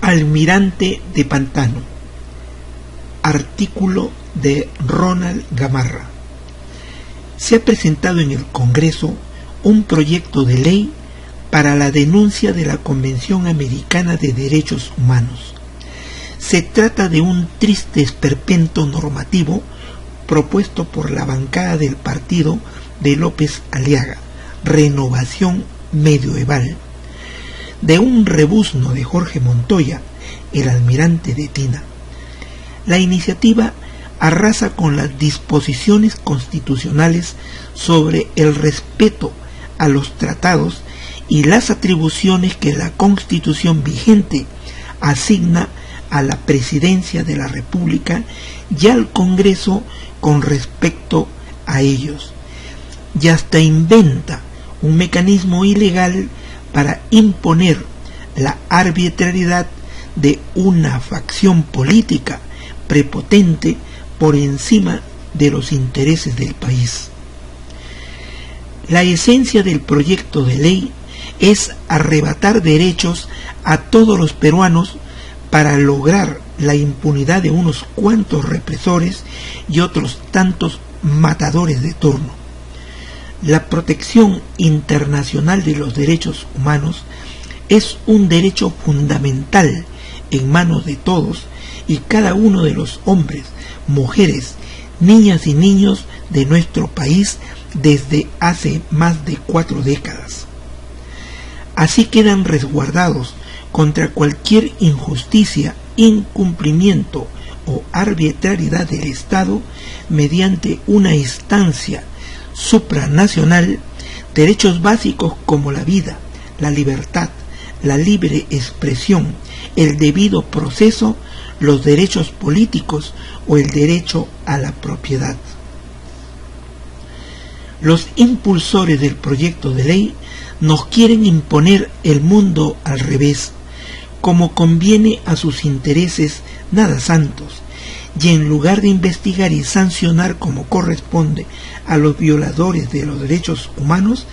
Almirante de Pantano. Artículo de Ronald Gamarra. Se ha presentado en el Congreso un proyecto de ley para la denuncia de la Convención Americana de Derechos Humanos. Se trata de un triste esperpento normativo propuesto por la bancada del partido de López Aliaga, Renovación Medioeval, de un rebuzno de Jorge Montoya, el almirante de Tina. La iniciativa arrasa con las disposiciones constitucionales sobre el respeto a los tratados y las atribuciones que la Constitución vigente asigna a la Presidencia de la República y al Congreso con respecto a ellos, y hasta inventa un mecanismo ilegal para imponer la arbitrariedad de una facción política prepotente por encima de los intereses del país. La esencia del proyecto de ley es arrebatar derechos a todos los peruanos para lograr la impunidad de unos cuantos represores y otros tantos matadores de turno. La protección internacional de los derechos humanos es un derecho fundamental en manos de todos y cada uno de los hombres, mujeres, niñas y niños de nuestro país desde hace más de 4 décadas. Así quedan resguardados contra cualquier injusticia, incumplimiento o arbitrariedad del Estado mediante una instancia supranacional, derechos básicos como la vida, la libertad, la libre expresión, el debido proceso, los derechos políticos o el derecho a la propiedad. Los impulsores del proyecto de ley nos quieren imponer el mundo al revés, como conviene a sus intereses nada santos, y en lugar de investigar y sancionar como corresponde a los violadores de los derechos humanos,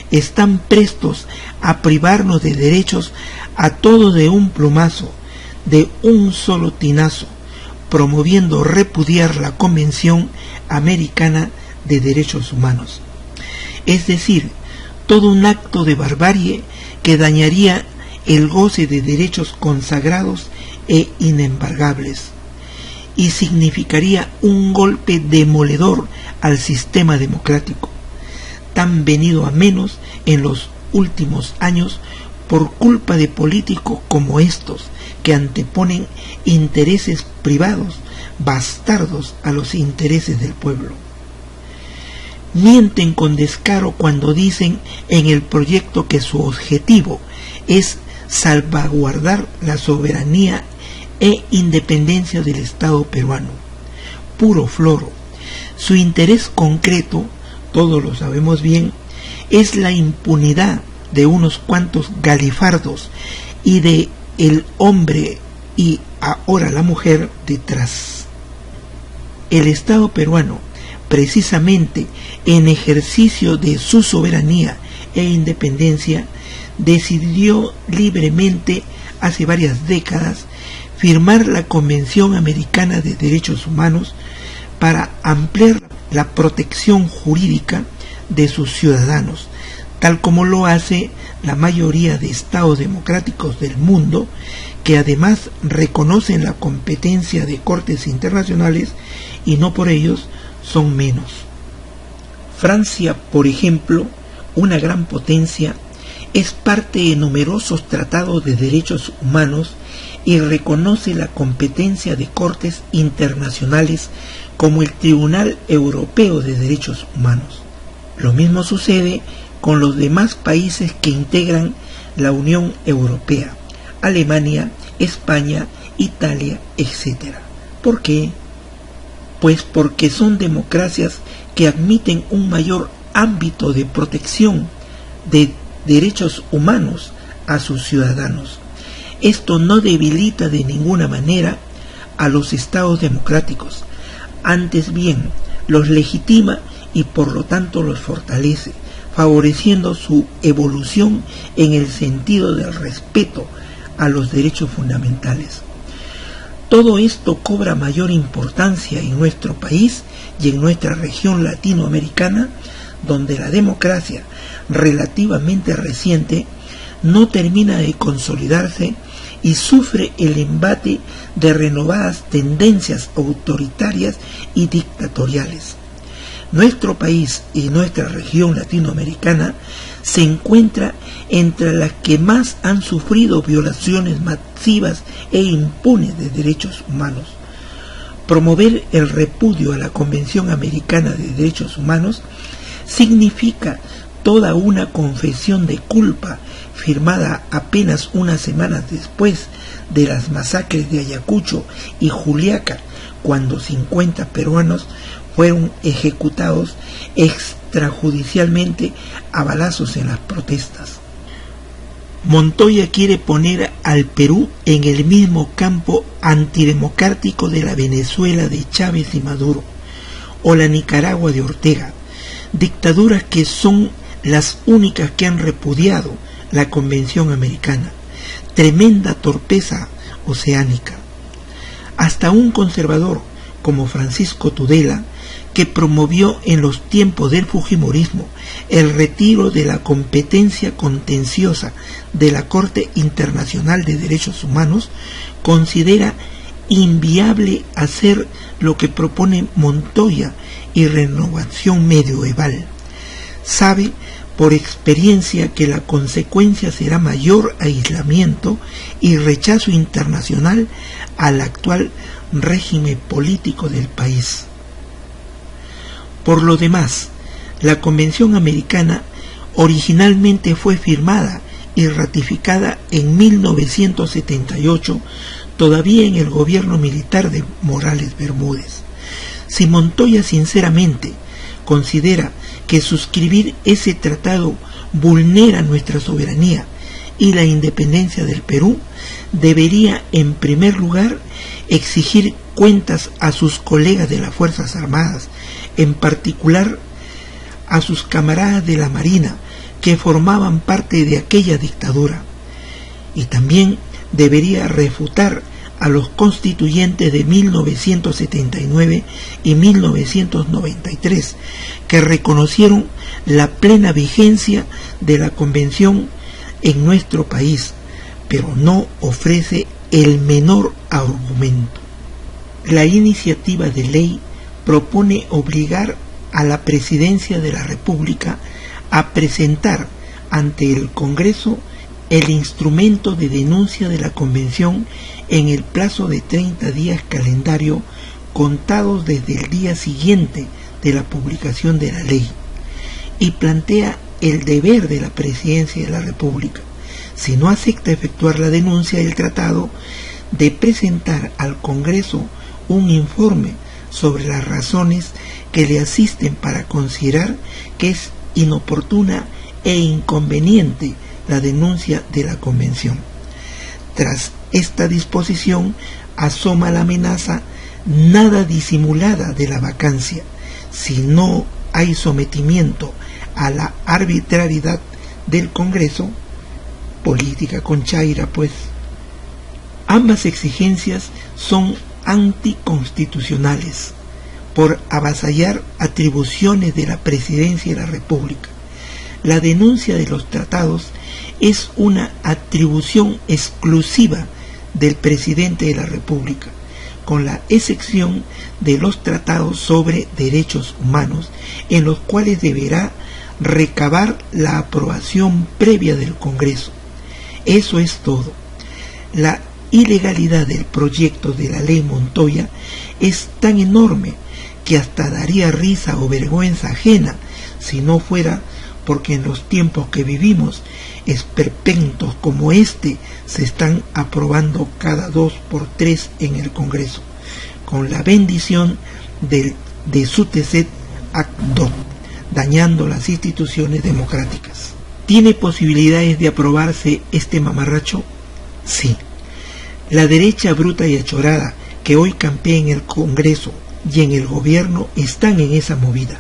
están prestos a privarnos de derechos a todos de un plumazo, de un solo tinazo, promoviendo repudiar la Convención Americana de Derechos Humanos. Es decir, todo un acto de barbarie que dañaría el goce de derechos consagrados e inembargables, y significaría un golpe demoledor al sistema democrático, tan venido a menos en los últimos años por culpa de políticos como estos, que anteponen intereses privados bastardos a los intereses del pueblo. Mienten con descaro cuando dicen en el proyecto que su objetivo es salvaguardar la soberanía e independencia del Estado peruano. Puro floro. Su interés concreto, todos lo sabemos bien, es la impunidad de unos cuantos galifardos y de el hombre y ahora la mujer detrás. El Estado peruano, precisamente en ejercicio de su soberanía e independencia, decidió libremente hace varias décadas firmar la Convención Americana de Derechos Humanos para ampliar la protección jurídica de sus ciudadanos, tal como lo hace la mayoría de estados democráticos del mundo, que además reconocen la competencia de cortes internacionales y no por ellos son menos. Francia, por ejemplo, una gran potencia, es parte de numerosos tratados de derechos humanos y reconoce la competencia de cortes internacionales como el Tribunal Europeo de Derechos Humanos. Lo mismo sucede con los demás países que integran la Unión Europea, Alemania, España, Italia, etc. ¿Por qué? Pues porque son democracias que admiten un mayor ámbito de protección de derechos humanos a sus ciudadanos. Esto no debilita de ninguna manera a los estados democráticos, antes bien los legitima y por lo tanto los fortalece, favoreciendo su evolución en el sentido del respeto a los derechos fundamentales. Todo esto cobra mayor importancia en nuestro país y en nuestra región latinoamericana, donde la democracia relativamente reciente no termina de consolidarse y sufre el embate de renovadas tendencias autoritarias y dictatoriales. Nuestro país y nuestra región latinoamericana se encuentra entre las que más han sufrido violaciones masivas e impunes de derechos humanos. Promover el repudio a la Convención Americana de Derechos Humanos significa toda una confesión de culpa firmada apenas unas semanas después de las masacres de Ayacucho y Juliaca, cuando 50 peruanos fueron ejecutados extrajudicialmente a balazos en las protestas. Montoya quiere poner al Perú en el mismo campo antidemocrático de la Venezuela de Chávez y Maduro, o la Nicaragua de Ortega, dictaduras que son las únicas que han repudiado la Convención Americana. Tremenda torpeza oceánica. Hasta un conservador como Francisco Tudela, que promovió en los tiempos del fujimorismo el retiro de la competencia contenciosa de la Corte Internacional de Derechos Humanos, considera inviable hacer lo que propone Montoya y Renovación Medioeval. Sabe por experiencia que la consecuencia será mayor aislamiento y rechazo internacional al actual régimen político del país. Por lo demás, la Convención Americana originalmente fue firmada y ratificada en 1978, todavía en el gobierno militar de Morales Bermúdez. Si Montoya sinceramente considera que suscribir ese tratado vulnera nuestra soberanía y la independencia del Perú, debería en primer lugar exigir cuentas a sus colegas de las Fuerzas Armadas, en particular a sus camaradas de la Marina que formaban parte de aquella dictadura, y también debería refutar a los constituyentes de 1979 y 1993 que reconocieron la plena vigencia de la Convención en nuestro país, pero no ofrece el menor argumento. La iniciativa de ley propone obligar a la Presidencia de la República a presentar ante el Congreso el instrumento de denuncia de la Convención en el plazo de 30 días calendario contados desde el día siguiente de la publicación de la ley, y plantea el deber de la Presidencia de la República, si no acepta efectuar la denuncia del tratado, de presentar al Congreso un informe sobre las razones que le asisten para considerar que es inoportuna e inconveniente la denuncia de la Convención. Tras esta disposición asoma la amenaza nada disimulada de la vacancia, si no hay sometimiento a la arbitrariedad del Congreso, política con chaira pues. Ambas exigencias son anticonstitucionales por avasallar atribuciones de la Presidencia de la República. La denuncia de los tratados es una atribución exclusiva del Presidente de la República, con la excepción de los tratados sobre derechos humanos, en los cuales deberá recabar la aprobación previa del Congreso. Eso es todo. La ilegalidad del proyecto de la ley Montoya es tan enorme que hasta daría risa o vergüenza ajena si no fuera porque en los tiempos que vivimos esperpentos como este se están aprobando cada 2 por 3 en el Congreso, con la bendición de su TC Acto, dañando las instituciones democráticas. ¿Tiene posibilidades de aprobarse este mamarracho? Sí. La derecha bruta y achorada que hoy campea en el Congreso y en el gobierno están en esa movida.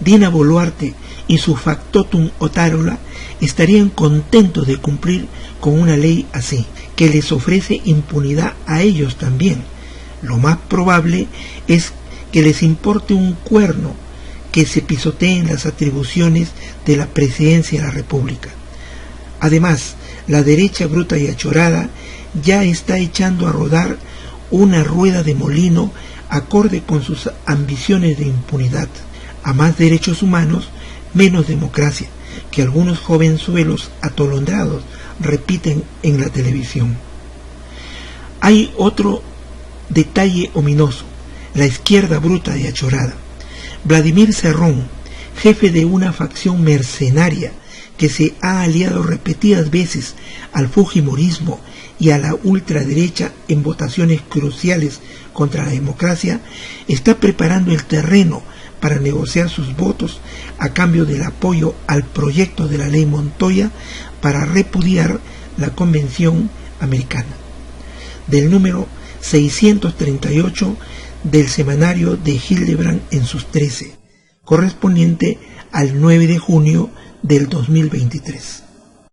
Dina Boluarte y su factotum Otárola estarían contentos de cumplir con una ley así, que les ofrece impunidad a ellos también. Lo más probable es que les importe un cuerno que se pisoteen las atribuciones de la presidencia de la República. Además, la derecha bruta y achorada ya está echando a rodar una rueda de molino acorde con sus ambiciones de impunidad, a más derechos humanos, menos democracia, que algunos jovenzuelos atolondrados repiten en la televisión. Hay otro detalle ominoso: la izquierda bruta y achorada. Vladimir Cerrón, jefe de una facción mercenaria que se ha aliado repetidas veces al fujimorismo y a la ultraderecha en votaciones cruciales contra la democracia, está preparando el terreno para negociar sus votos a cambio del apoyo al proyecto de la ley Montoya para repudiar la Convención Americana, del número 638 del semanario de Hildebrand en sus 13, correspondiente al 9 de junio del 2023.